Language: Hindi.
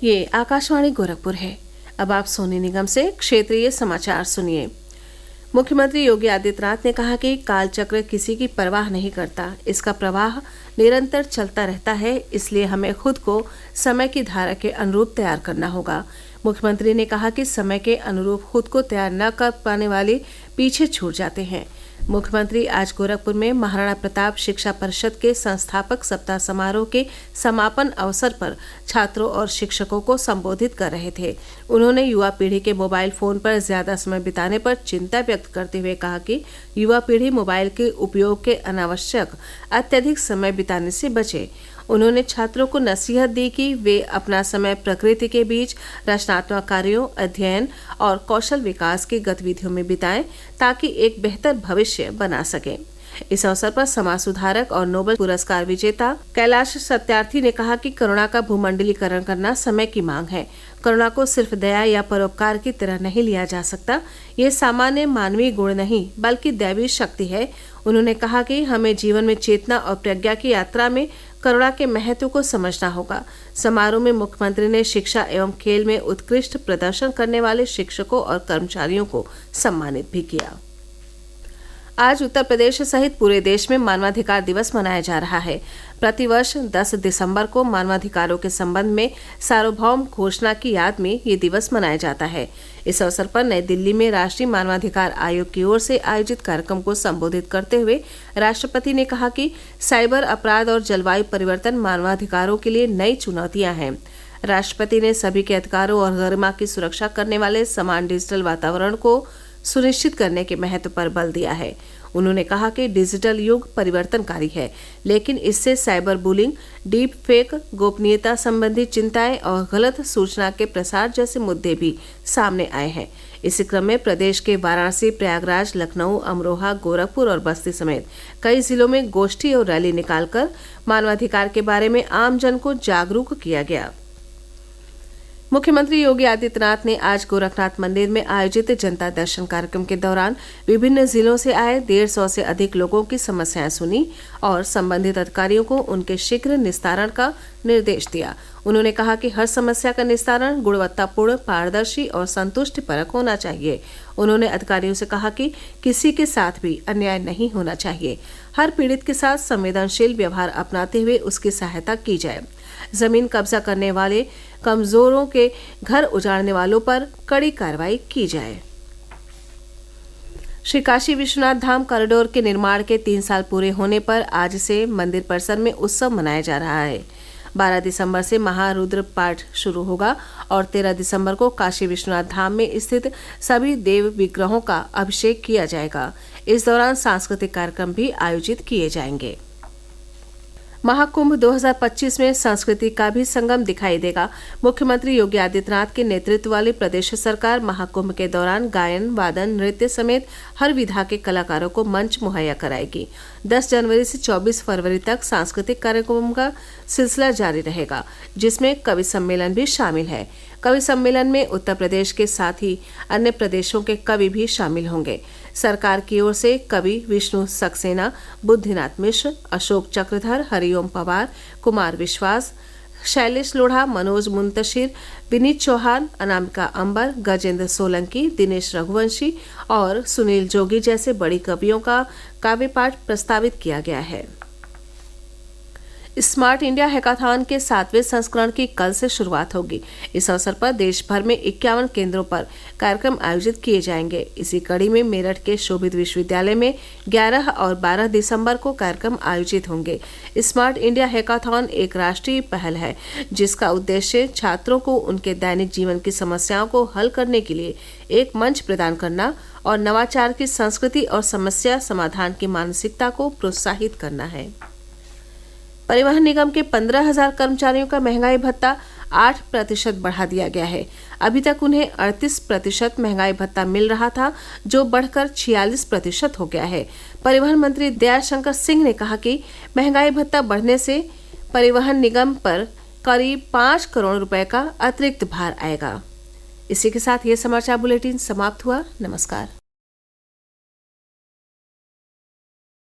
ये आकाशवाणी गोरखपुर है। अब आप सोनी निगम से क्षेत्रीय समाचार सुनिए। मुख्यमंत्री योगी आदित्यनाथ ने कहा कि कालचक्र किसी की परवाह नहीं करता, इसका प्रवाह निरंतर चलता रहता है, इसलिए हमें खुद को समय की धारा के अनुरूप तैयार करना होगा। मुख्यमंत्री ने कहा कि समय के अनुरूप खुद को तैयार न कर पाने वाले पीछे छूट जाते हैं। मुख्यमंत्री आज गोरखपुर में महाराणा प्रताप शिक्षा परिषद के संस्थापक सप्ताह समारोह के समापन अवसर पर छात्रों और शिक्षकों को संबोधित कर रहे थे। उन्होंने युवा पीढ़ी के मोबाइल फोन पर ज्यादा समय बिताने पर चिंता व्यक्त करते हुए कहा कि युवा पीढ़ी मोबाइल के उपयोग के अनावश्यक अत्यधिक समय बिताने से बचे। उन्होंने छात्रों को नसीहत दी कि वे अपना समय प्रकृति के बीच रचनात्मक कार्यों, अध्ययन और कौशल विकास की गतिविधियों में बिताएं ताकि एक बेहतर भविष्य बना सकें। इस अवसर पर समाज सुधारक और नोबेल पुरस्कार विजेता कैलाश सत्यार्थी ने कहा कि करुणा का भूमंडलीकरण करना समय की मांग है। करुणा को सिर्फ दया या परोपकार की तरह नहीं लिया जा सकता। ये सामान्य मानवीय गुण नहीं बल्कि दैवी शक्ति है। उन्होंने कहा कि हमें जीवन में चेतना और प्रज्ञा की यात्रा में करुणा के महत्व को समझना होगा। समारोह में मुख्यमंत्री ने शिक्षा एवं खेल में उत्कृष्ट प्रदर्शन करने वाले शिक्षकों और कर्मचारियों को सम्मानित भी किया। आज उत्तर प्रदेश सहित पूरे देश में मानवाधिकार दिवस मनाया जा रहा है। प्रतिवर्ष 10 दिसंबर को मानवाधिकारों के संबंध में सार्वभौम घोषणा की याद में ये दिवस मनाया जाता है। इस अवसर पर नई दिल्ली में राष्ट्रीय मानवाधिकार आयोग की ओर से आयोजित कार्यक्रम को संबोधित करते हुए राष्ट्रपति ने कहा कि साइबर अपराध और जलवायु परिवर्तन मानवाधिकारों के लिए नई चुनौतियां हैं। राष्ट्रपति ने सभी के अधिकारों और गरिमा की सुरक्षा करने वाले समान डिजिटल वातावरण को सुनिश्चित करने के महत्व पर बल दिया है। उन्होंने कहा कि डिजिटल युग परिवर्तनकारी है, लेकिन इससे साइबर बुलिंग, डीप फेक, गोपनीयता संबंधी चिंताएं और गलत सूचना के प्रसार जैसे मुद्दे भी सामने आए हैं। इसी क्रम में प्रदेश के वाराणसी, प्रयागराज, लखनऊ, अमरोहा, गोरखपुर और बस्ती समेत कई जिलों में गोष्ठी और रैली निकालकर मानवाधिकार के बारे में आम जन को जागरूक किया गया। मुख्यमंत्री योगी आदित्यनाथ ने आज गोरखनाथ मंदिर में आयोजित जनता दर्शन कार्यक्रम के दौरान विभिन्न जिलों से आए 150 से अधिक लोगों की समस्याएं सुनी और संबंधित अधिकारियों को उनके शीघ्र निस्तारण का निर्देश दिया। उन्होंने कहा कि हर समस्या का निस्तारण गुणवत्तापूर्ण, पारदर्शी और संतुष्टिपरक होना चाहिए। उन्होंने अधिकारियों से कहा कि किसी के साथ भी अन्याय नहीं होना चाहिए। हर पीड़ित के साथ संवेदनशील व्यवहार अपनाते हुए उसकी सहायता की जाए। जमीन कब्जा करने वाले, कमजोरों के घर उजाड़ने वालों पर कड़ी कार्रवाई की जाए। श्री काशी विश्वनाथ धाम कॉरिडोर के निर्माण के 3 साल पूरे होने पर आज से मंदिर परिसर में उत्सव मनाया जा रहा है। 12 दिसंबर से महारुद्र पाठ शुरू होगा और 13 दिसंबर को काशी विश्वनाथ धाम में स्थित सभी देव विग्रहों का अभिषेक किया जाएगा। इस दौरान सांस्कृतिक कार्यक्रम भी आयोजित किए जाएंगे। महाकुंभ 2025 में संस्कृति का भी संगम दिखाई देगा। मुख्यमंत्री योगी आदित्यनाथ के नेतृत्व वाली प्रदेश सरकार महाकुंभ के दौरान गायन, वादन, नृत्य समेत हर विधा के कलाकारों को मंच मुहैया कराएगी। 10 जनवरी से 24 फरवरी तक सांस्कृतिक कार्यक्रमों का सिलसिला जारी रहेगा, जिसमें कवि सम्मेलन भी शामिल है। कवि सम्मेलन में उत्तर प्रदेश के साथ ही अन्य प्रदेशों के कवि भी शामिल होंगे। सरकार की ओर से कवि विष्णु सक्सेना, बुद्धिनाथ मिश्र, अशोक चक्रधर, हरिओम पवार, कुमार विश्वास, शैलेश लोढ़ा, मनोज मुंतशिर, विनीत चौहान, अनामिका अंबर, गजेंद्र सोलंकी, दिनेश रघुवंशी और सुनील जोगी जैसे बड़ी कवियों का काव्य पाठ प्रस्तावित किया गया है। स्मार्ट इंडिया हैकाथॉन के 7वें संस्करण की कल से शुरुआत होगी। इस अवसर पर देश भर में 51 केंद्रों पर कार्यक्रम आयोजित किए जाएंगे। इसी कड़ी में मेरठ के शोभित विश्वविद्यालय में 11 और 12 दिसंबर को कार्यक्रम आयोजित होंगे। स्मार्ट इंडिया हैकाथॉन एक राष्ट्रीय पहल है, जिसका उद्देश्य छात्रों को उनके दैनिक जीवन की समस्याओं को हल करने के लिए एक मंच प्रदान करना और नवाचार की संस्कृति और समस्या समाधान की मानसिकता को प्रोत्साहित करना है। परिवहन निगम के 15,000 कर्मचारियों का महंगाई भत्ता 8% बढ़ा दिया गया है। अभी तक उन्हें 38% महंगाई भत्ता मिल रहा था, जो बढ़कर 46% हो गया है। परिवहन मंत्री दयाशंकर सिंह ने कहा कि महंगाई भत्ता बढ़ने से परिवहन निगम पर करीब 5 करोड़ रुपए का अतिरिक्त भार आएगा। इसी के साथ ये समाचार बुलेटिन समाप्त हुआ। नमस्कार।